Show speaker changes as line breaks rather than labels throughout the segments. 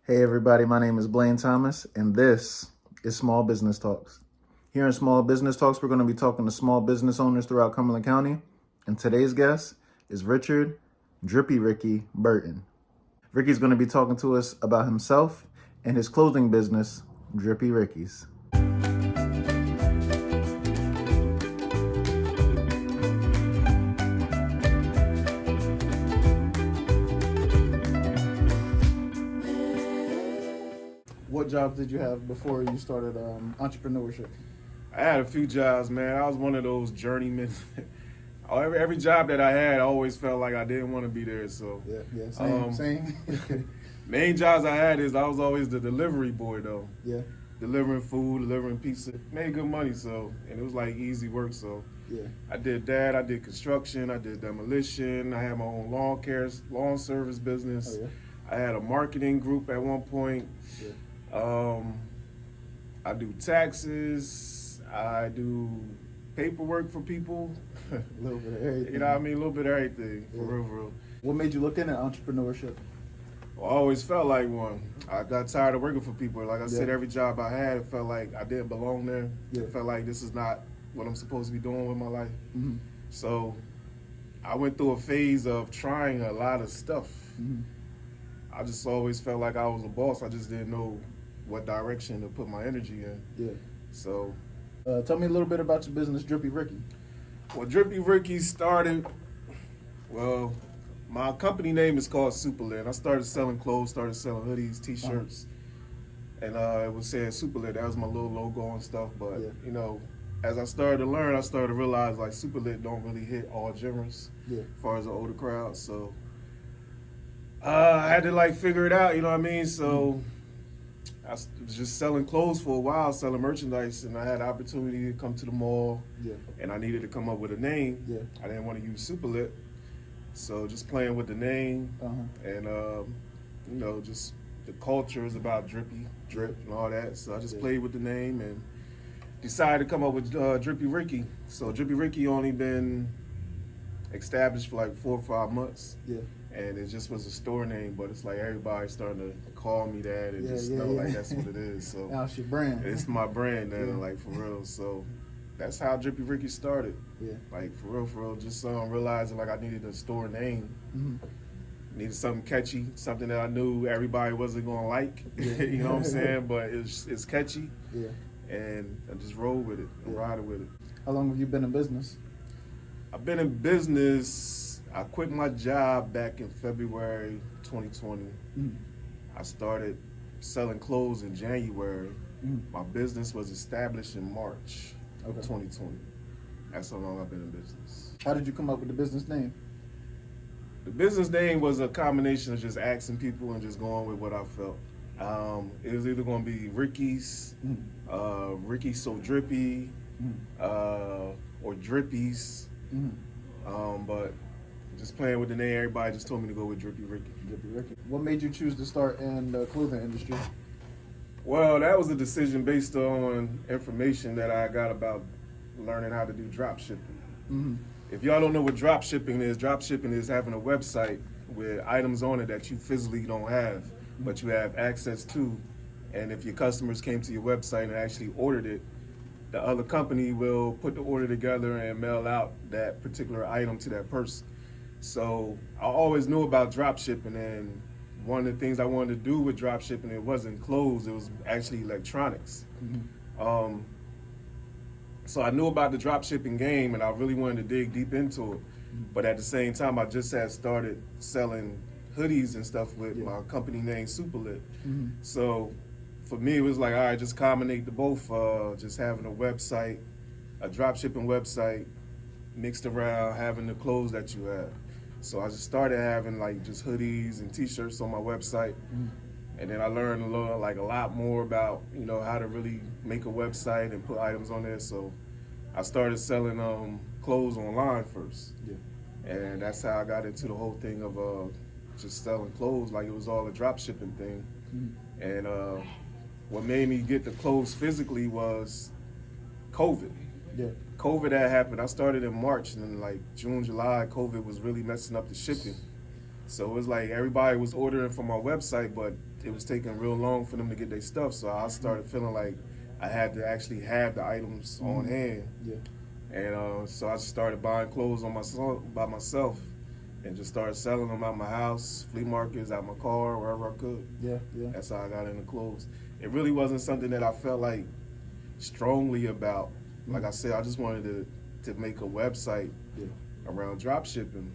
Hey everybody, my name is Blain Thomas, and this is Small Business Talks. Here in Small Business Talks, we're going to be talking to small business owners throughout Cumberland County, and today's guest is Richard Drippy Ricky Burton. Ricky's going to be talking to us about himself and his clothing business, Drippy Ricky's. What jobs did you have before you started entrepreneurship?
I had a few jobs, man. I was one of those journeymen. every job that I had, I always felt like I didn't want to be there. So
Same.
main jobs I had is I was always the delivery boy though.
Yeah,
Delivering food, delivering pizza. Made good money, and it was like easy work. So
yeah,
I did that. I did construction. I did demolition. I had my own lawn service business.
Oh, yeah.
I had a marketing group at one point.
Yeah.
I do taxes. I do paperwork for people.
A little bit of everything.
You know what I mean? A little bit of everything, for
Yeah.
real, for real.
What made you look into entrepreneurship?
Well, I always felt like one. I got tired of working for people. Like I said, every job I had, it felt like I didn't belong there.
Yeah.
It felt like this is not what I'm supposed to be doing with my life.
Mm-hmm.
So I went through a phase of trying a lot of stuff.
Mm-hmm.
I just always felt like I was a boss. I just didn't know what direction to put my energy in.
Yeah.
So,
Tell me a little bit about your business, Drippy Ricky.
well, Drippy Ricky started, well, my company name is called Superlit. I started selling clothes, started selling hoodies, t-shirts, and it was saying Superlit. That was my little logo and stuff. But, you know, as I started to learn, I started to realize like Superlit don't really hit all genres as far as the older crowd. So I had to like figure it out, you know what I mean? So I was just selling clothes for a while, selling merchandise, and I had the opportunity to come to the mall, and I needed to come up with a name.
Yeah.
I didn't want to use Superlit, so just playing with the name, and you know, just the culture is about drippy, drip, and all that. So I just played with the name and decided to come up with Drippy Ricky. So Drippy Ricky only been established for like 4 or 5 months.
Yeah.
And it just was a store name, but it's like everybody's starting to call me that and like that's what it is. So
now it's your brand.
It's my brand now, like for real. So that's how Drippy Ricky started.
Yeah.
Like for real. Just realizing like I needed a store name.
Mm-hmm.
Needed something catchy, something that I knew everybody wasn't gonna like. You know what I'm saying? But it's catchy.
Yeah.
And I just roll with it and ride with it.
How long have you been in business?
I've been in business. I quit my job back in February 2020. I started selling clothes in January. My business was established in March of 2020. That's how long I've been in business.
How did you come up with the business name?
The business name was a combination of just asking people and just going with what I felt. It was either going to be Ricky's, Ricky So Drippy, or Drippies. But just playing with the name, everybody just told me to go with Drippy Ricky.
Drippy Ricky. What made you choose to start in the clothing industry?
Well, that was a decision based on information that I got about learning how to do drop shipping. If y'all don't know what drop shipping is having a website with items on it that you physically don't have, but you have access to. And if your customers came to your website and actually ordered it, the other company will put the order together and mail out that particular item to that person. So I always knew about drop shipping, and one of the things I wanted to do with drop shipping, it wasn't clothes, it was actually electronics. So I knew about the drop shipping game, and I really wanted to dig deep into it. But at the same time, I just had started selling hoodies and stuff with my company name Superlit. So for me, it was like, all right, just combine the both, just having a website, a drop shipping website, mixed around having the clothes that you have. So I just started having like just hoodies and t-shirts on my website. And then I learned a lot more about, you know, how to really make a website and put items on there. So I started selling clothes online first. And that's how I got into the whole thing of just selling clothes, like it was all a drop shipping thing. And what made me get the clothes physically was COVID. COVID had happened. I started in March, and then like June, July, COVID was really messing up the shipping. So it was like everybody was ordering from our website, but it was taking real long for them to get their stuff. So I started feeling like I had to actually have the items on hand.
Yeah.
And so I started buying clothes on by myself, and just started selling them out my house, flea markets, out my car, wherever I could.
Yeah, yeah.
That's how I got into clothes. It really wasn't something that I felt like strongly about. Like I said, I just wanted to make a website around drop shipping.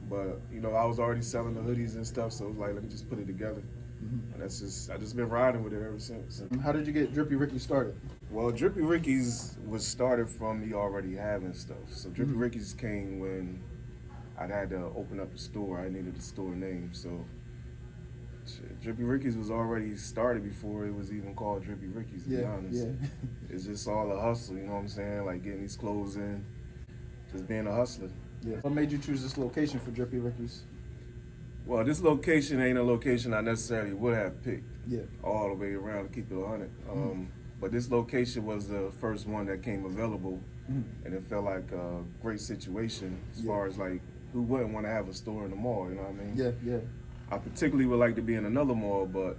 But you know, I was already selling the hoodies and stuff, so it was like, let me just put it together. And I just been riding with it ever since.
How did you get Drippy Ricky started?
Well, Drippy Ricky's was started from me already having stuff. So Drippy Ricky's came when I had to open up the store. I needed a store name, so Drippy Ricky's was already started before it was even called Drippy Ricky's, to be honest.
Yeah.
It's just all a hustle, you know what I'm saying? Like getting these clothes in, just being a hustler.
Yeah. What made you choose this location for Drippy Ricky's?
Well, this location ain't a location I necessarily would have picked all the way around to keep it 100. But this location was the first one that came available, and it felt like a great situation as far as like, who wouldn't want to have a store in the mall, you know what I mean?
Yeah, yeah.
I particularly would like to be in another mall, but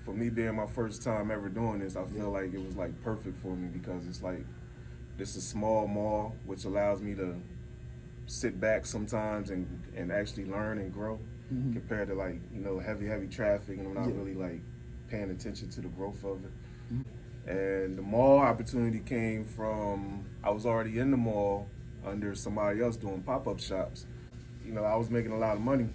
for me being my first time ever doing this, I feel like it was like perfect for me because it's like, this is a small mall, which allows me to sit back sometimes and actually learn and grow compared to like, you know, heavy traffic, and I'm not really like paying attention to the growth of it. And the mall opportunity came from, I was already in the mall under somebody else doing pop-up shops. You know, I was making a lot of money.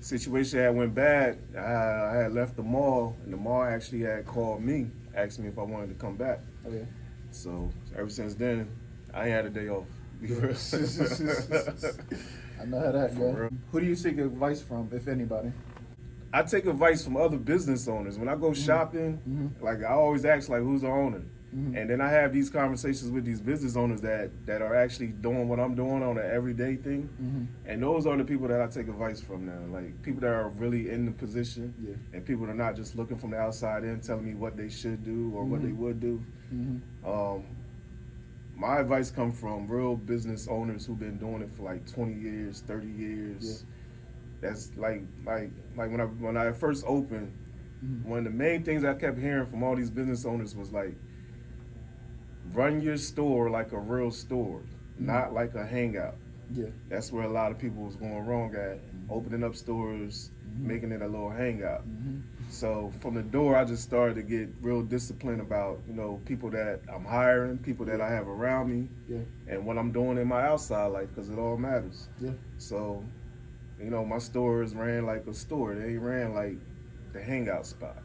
Situation had went bad. I had left the mall, and the mall actually had called me, asked me if I wanted to come back.
Okay.
So ever since then, I ain't had a day off.
I know how that goes.
real.
Who do you seek advice from, if anybody?
I take advice from other business owners. When I go shopping, like I always ask like, who's the owner? And then I have these conversations with these business owners that are actually doing what I'm doing on an everyday thing. And those are the people that I take advice from now. Like people that are really in the position and people that are not just looking from the outside in telling me what they should do or what they would do. My advice comes from real business owners who've been doing it for like 20 years, 30 years. That's like when I first opened, one of the main things I kept hearing from all these business owners was like, run your store like a real store, not like a hangout.
Yeah.
That's where a lot of people was going wrong at, opening up stores, making it a little hangout. So from the door, I just started to get real disciplined about, you know, people that I'm hiring, people that I have around me, and what I'm doing in my outside life, because it all matters. So, you know, my stores ran like a store. They ran like the hangout spot.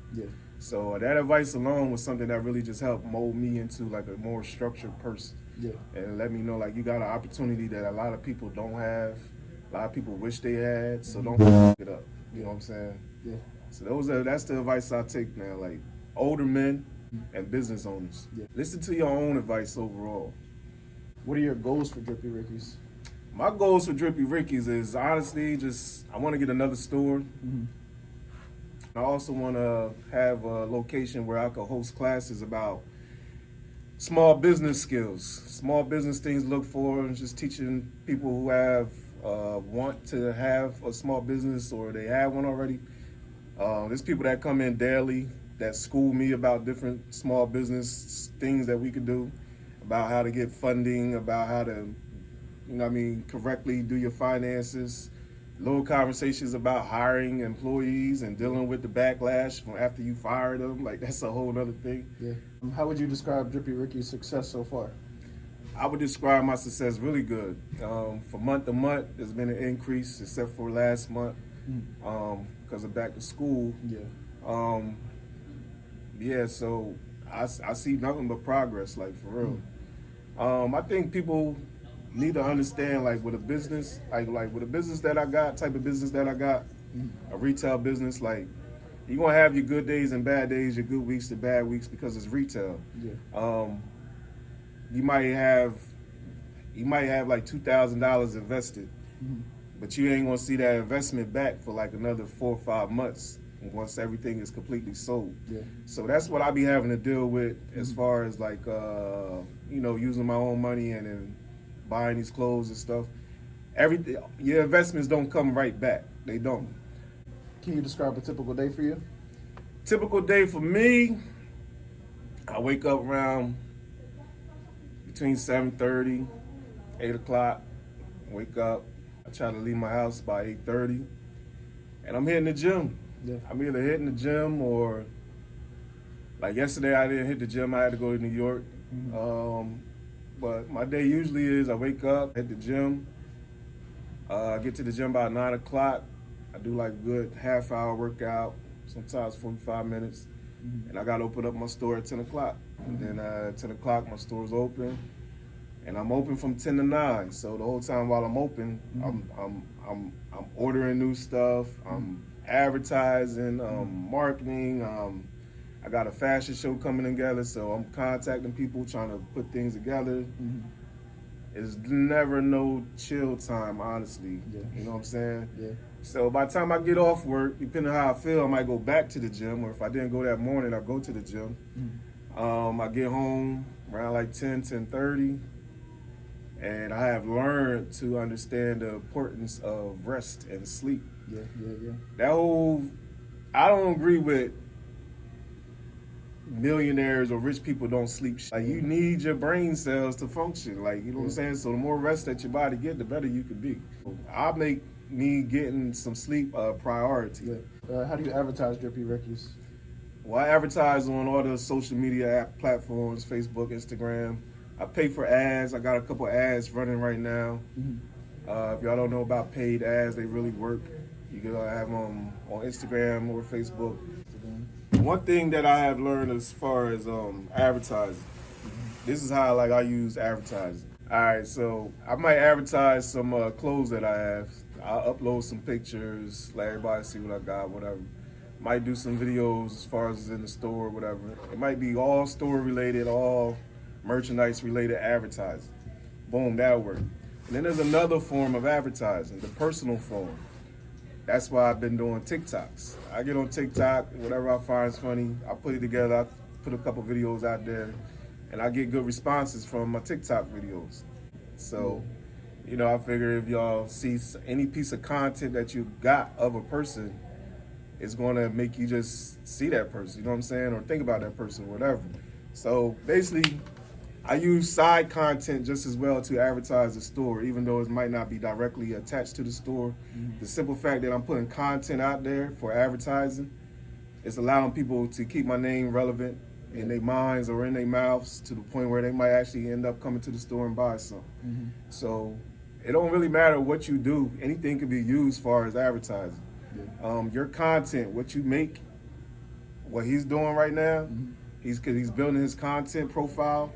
So that advice alone was something that really just helped mold me into like a more structured person. And let me know like you got an opportunity that a lot of people don't have. A lot of people wish they had, so don't f it up. You know what I'm saying? So that's the advice I take now, like older men and business owners. Listen to your own advice overall.
What are your goals for Drippy Ricky's?
My goals for Drippy Ricky's is honestly just, I want to get another store. I also want to have a location where I could host classes about small business skills, small business things to look for, and just teaching people who have want to have a small business or they have one already. There's people that come in daily that school me about different small business things that we could do, about how to get funding, about how to, you know what I mean, correctly do your finances. Little conversations about hiring employees and dealing with the backlash from after you fire them. Like, that's a whole other thing.
How would you describe Drippy Ricky's success so far?
I would describe my success really good. From month to month, there's been an increase, except for last month, because of back to school. So I see nothing but progress, like, for real. I think people need to understand, like, with a business, like with a business that I got, type of business that I got, a retail business, like, you're gonna have your good days and bad days, your good weeks and bad weeks, because it's retail. You might have like $2,000 invested, but you ain't gonna see that investment back for like another 4 or 5 months once everything is completely sold. So that's what I be having to deal with as far as like, you know, using my own money and then buying these clothes and stuff. Everything, your investments don't come right back. They don't.
Can you describe a typical day for you?
Typical day for me, I wake up around between 7:30, 8 o'clock. Wake up. I try to leave my house by 8:30, and I'm hitting the gym.
Yeah.
I'm either hitting the gym or, like yesterday, I didn't hit the gym. I had to go to New York. But my day usually is I wake up, hit the gym. I get to the gym by 9 o'clock. I do like a good half-hour workout, sometimes 45 minutes. And I got to open up my store at 10 o'clock. And then at 10 o'clock, my store's open. And I'm open from 10 to 9. So the whole time while I'm open, I'm ordering new stuff. I'm advertising, marketing. I got a fashion show coming together, so I'm contacting people, trying to put things together. It's never no chill time, honestly.
Yeah.
You know what I'm saying?
Yeah.
So by the time I get off work, depending on how I feel, I might go back to the gym, or if I didn't go that morning, I'll go to the gym. I get home around like 10:30, and I have learned to understand the importance of rest and sleep.
Yeah.
I don't agree with millionaires or rich people don't sleep. Like, you need your brain cells to function. Like, you know what I'm saying? So the more rest that your body get, the better you can be. I make me getting some sleep a priority.
Yeah. How do you advertise Drippy Ricky's?
Well, I advertise on all the social media app platforms, Facebook, Instagram. I pay for ads. I got a couple ads running right now. If y'all don't know about paid ads, they really work. You can have them on Instagram or Facebook. One thing that I have learned as far as advertising, this is how I use advertising. All right, so I might advertise some clothes that I have. I'll upload some pictures, let everybody see what I got, whatever. Might do some videos as far as in the store, whatever. It might be all store related, all merchandise related advertising. Boom, that'll work. And then there's another form of advertising, the personal form. That's why I've been doing TikToks. I get on TikTok, whatever I find is funny, I put it together, I put a couple videos out there, and I get good responses from my TikTok videos. So, you know, I figure if y'all see any piece of content that you got of a person, it's gonna make you just see that person, you know what I'm saying? Or think about that person, whatever. So basically, I use side content just as well to advertise the store, even though it might not be directly attached to the store. The simple fact that I'm putting content out there for advertising is allowing people to keep my name relevant in their minds or in their mouths to the point where they might actually end up coming to the store and buy something. So it don't really matter what you do. Anything can be used as far as advertising. Your content, what you make, what he's doing right now, he's building his content profile.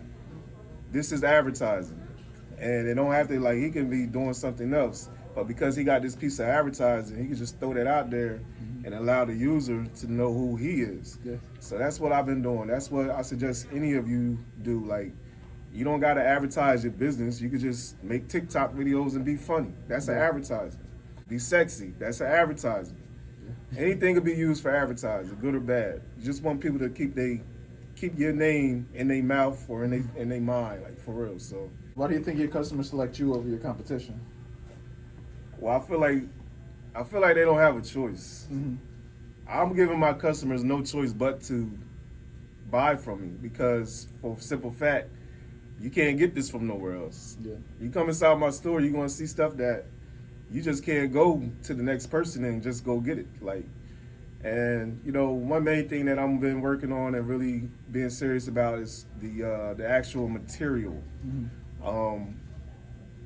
This is advertising, and it don't have to, like, he can be doing something else, but because he got this piece of advertising, he can just throw that out there and allow the user to know who he is. So that's what I've been doing. That's what I suggest any of you do. Like, you don't got to advertise your business. You could just make TikTok videos and be funny. That's an advertising. Be sexy. That's an advertising. Anything could be used for advertising, good or bad. You just want people to keep your name in their mouth or in their mind, like, for real. So
why do you think your customers select you over your competition?
Well, I feel like they don't have a choice. I'm giving my customers no choice but to buy from me, because for simple fact, you can't get this from nowhere else. You come inside my store, you're gonna see stuff that you just can't go to the next person and just go get it. Like, and you know, one main thing that I've been working on and really being serious about is the actual material.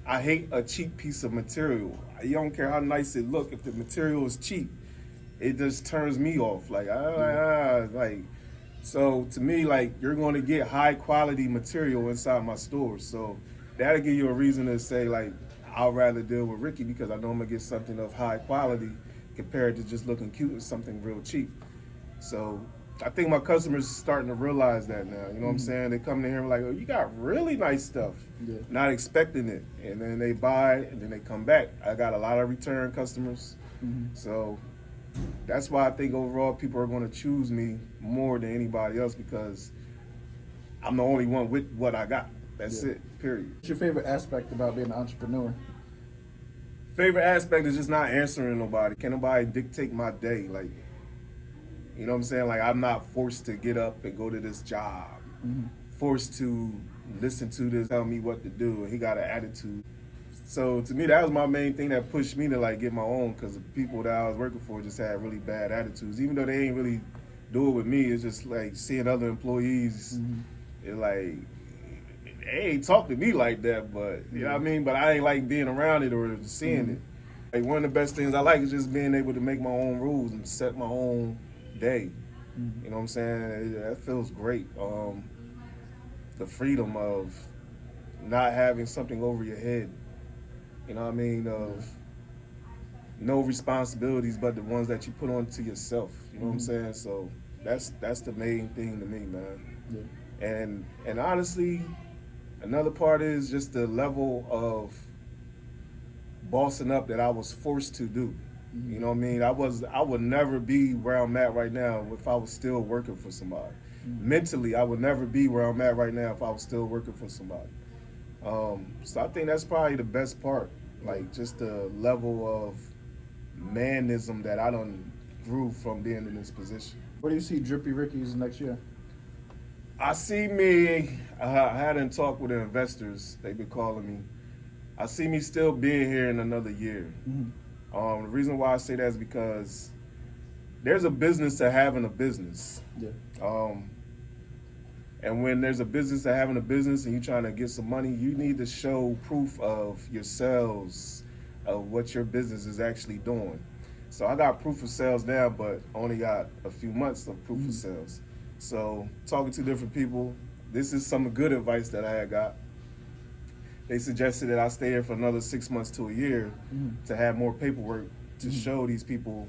I hate a cheap piece of material. You don't care how nice it look. If the material is cheap, it just turns me off. Like, so to me, like, you're going to get high quality material inside my store. So that'll give you a reason to say, like, I'd rather deal with Ricky because I know I'm gonna get something of high quality compared to just looking cute with something real cheap. So I think my customers are starting to realize that now. You know what I'm saying? They come in here and like, oh, you got really nice stuff. Not expecting it. And then they buy it and then they come back. I got a lot of return customers. So that's why I think overall people are going to choose me more than anybody else, because I'm the only one with what I got. That's it, period.
What's your favorite aspect about being an entrepreneur?
Favorite aspect is just not answering nobody. Can't nobody dictate my day. Like, you know what I'm saying? Like, I'm not forced to get up and go to this job. Forced to listen to this, tell me what to do. And he got an attitude. So to me, that was my main thing that pushed me to like get my own, because the people that I was working for just had really bad attitudes. Even though they ain't really do it with me, it's just like seeing other employees. It's like, they ain't talk to me like that, but you know what I mean? But I ain't like being around it or seeing it. Like, one of the best things I like is just being able to make my own rules and set my own day. You know what I'm saying? That feels great. The freedom of not having something over your head. You know what I mean? Of no responsibilities but the ones that you put onto yourself. You know what I'm saying? So that's the main thing to me, man. And honestly, another part is just the level of bossing up that I was forced to do. You know what I mean? I would never be where I'm at right now if I was still working for somebody. Mentally, I would never be where I'm at right now if I was still working for somebody. So I think that's probably the best part, like just the level of manism that I done grew from being in this position.
Where do you see Drippy Ricky's next year?
I see me, I hadn't talked with the investors, they've been calling me. I see me still being here in another year. The reason why I say that is because there's a business to having a business. And when there's a business to having a business and you're trying to get some money, you need to show proof of your sales, of what your business is actually doing. So I got proof of sales now, but only got a few months of proof of sales. So talking to different people, this is some good advice that I had got. They suggested that I stay here for another 6 months to a year to have more paperwork to show these people,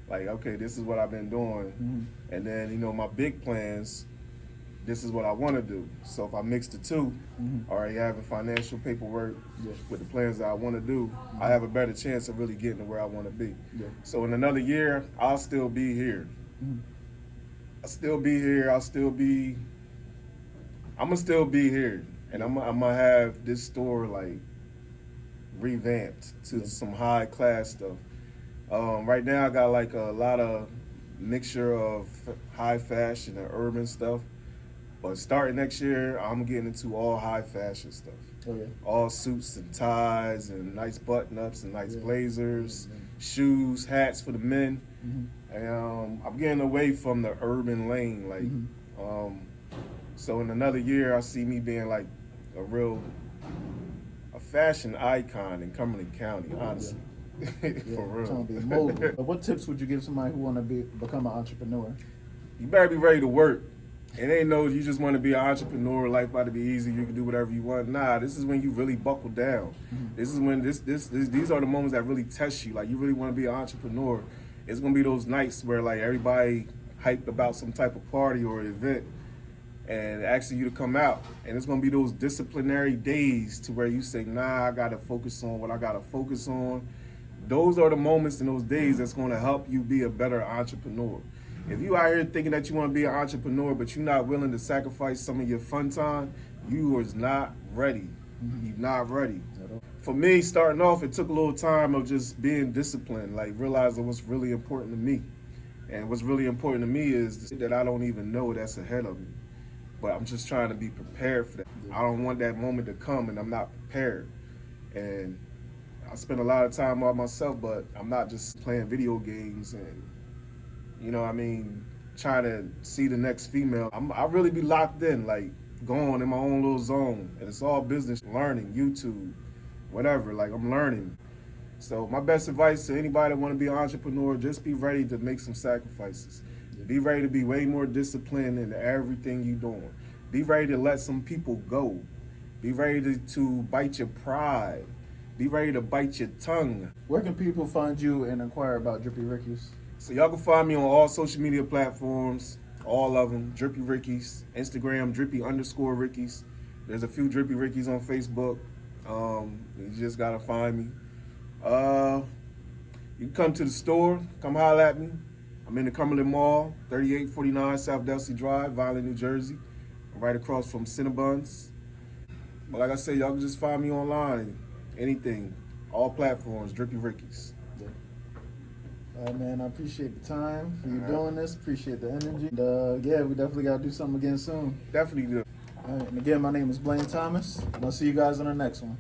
like, okay, this is what I've been doing. And then, you know, my big plans, this is what I want to do. So if I mix the two, already having financial paperwork with the plans that I want to do, I have a better chance of really getting to where I want to be. So in another year, I'll still be here. I'll still be here. I'm going to still be here. And I'm gonna have this store like revamped to some high class stuff. Right now I got like a lot of mixture of high fashion and urban stuff. But starting next year, I'm getting into all high fashion stuff. All suits and ties and nice button ups and nice blazers, shoes, hats for the men. And I'm getting away from the urban lane. Like, so in another year, I see me being like a fashion icon in Cumberland County, honestly. For real.
Be mogul. What tips would you give somebody who want to become an entrepreneur?
You better be ready to work. It ain't no you just want to be an entrepreneur, life about to be easy, you can do whatever you want. Nah, this is when you really buckle down. This is when these are the moments that really test you. Like, you really want to be an entrepreneur. It's gonna be those nights where like everybody hyped about some type of party or event and asking you to come out. And it's gonna be those disciplinary days to where you say, nah, I gotta focus on what I gotta focus on. Those are the moments in those days that's gonna help you be a better entrepreneur. If you out here thinking that you wanna be an entrepreneur, but you're not willing to sacrifice some of your fun time, you is not ready. You're not ready. For me, starting off, it took a little time of just being disciplined, like realizing what's really important to me. And what's really important to me is that I don't even know that's ahead of me. But I'm just trying to be prepared for that. I don't want that moment to come and I'm not prepared. And I spend a lot of time on myself, but I'm not just playing video games and, you know what I mean, trying to see the next female. I really be locked in, like going in my own little zone. And it's all business, learning, YouTube, whatever, like I'm learning. So my best advice to anybody that want to be an entrepreneur, just be ready to make some sacrifices. Be ready to be way more disciplined in everything you're doing. Be ready to let some people go. Be ready to bite your pride. Be ready to bite your tongue.
Where can people find you and inquire about Drippy Ricky's?
So y'all can find me on all social media platforms, all of them. Drippy Ricky's, Instagram, Drippy_Ricky's. There's a few Drippy Ricky's on Facebook. You just gotta find me. You can come to the store, come holler at me. I'm in the Cumberland Mall, 3849 South Delsey Drive, Violin, New Jersey. I'm right across from Cinnabons. But like I said, y'all can just find me online. Anything. all platforms, Drippy Ricky's.
All right, man, I appreciate the time for you doing this. Appreciate the energy. And, yeah, we definitely got to do something again soon.
Definitely do.
All right, and again, my name is Blain Thomas, and I'll see you guys on the next one.